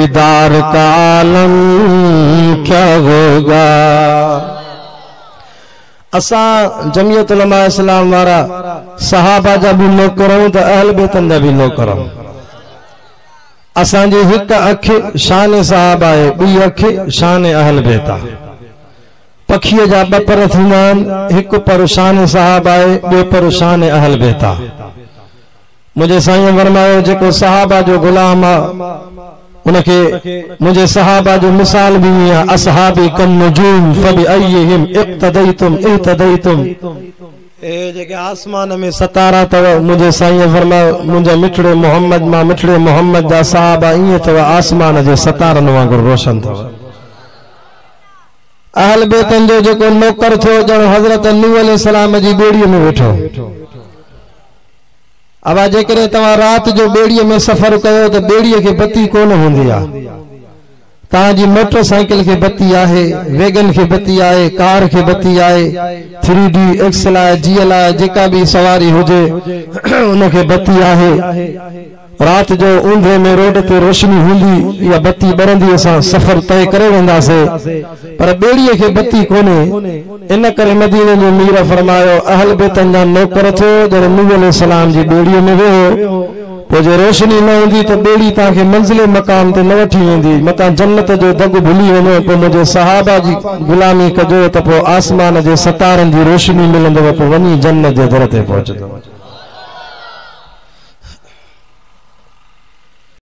दीदार का आलम क्या होगा। असा जमियत उलमा इस्लाम वारा सहाबा जा भी नौकर हूं तो अहल बेतन जा भी नौकर हूं। असांजी हिक अख शान सहाबा है, बी अख शान अहल बेत आहे। पखीअ जा ॿ पर थींदा आहिनि, हिकु पर शान सहाबा आहे, ॿियो पर शान अहल बेत आहे। मुंहिंजे साईं फरमायो जेको सहाबा जो गुलाम आहे उनखे मुझे सहाबा जो मिसाल भी है, असहाबी कम नजूम फबि अय्यहिम इक्तदैतुम इहतदैतुम। ए जेके आसमान में सतारा तव मुझे साईं फरमायो मुझे मिठड़े मोहम्मद मां मिठड़े मोहम्मद जा सहाबा इए तव आसमान जे सतारन वांगुर रोशन तव। अहल बेतन जो जेको नौकर थियो जण हजरत नूह अलैहिस्सलाम जी बेड़ी में वेठो। अब जेकॾहिं तव्हां रात जो बेड़ीअ में सफ़र कयो तो बेड़ीअ के बत्ती कोन हूंदी आहे। तव्हांजी मोटरसाइकिल के बत्ती आहे, वैगन के बत्ती आहे, कार के बत्ती आहे, 3D एक्सल आहे, GL आहे, जेका भी सवारी हुजे उनके बत्ती आहे। रात जो ऊंधे में रोड ते रोशनी हुंदी या बत्ती बरंदी असां सफ़र तय करे वेंदासीं, पर बेड़ीअ के बत्ती कोने। इन करे मदीने जो मीर फरमायो अहल बेतन जा नौकर थियो जॾहिं नूह अलैहिस्सलाम जी बेड़ीअ में वियो। पोइ जे रोशनी न हूंदी त बेड़ी तव्हांखे मंज़िले मकाम ते न वठी वेंदी, मतां जन्नत जो दग भुली वञो। पोइ मुंहिंजे सहाबा जी गुलामी कजो त पोइ आसमान जे सतारनि जी रोशनी मिलंदव, पोइ वञी जन्नत जे दर ते पहुचंदव।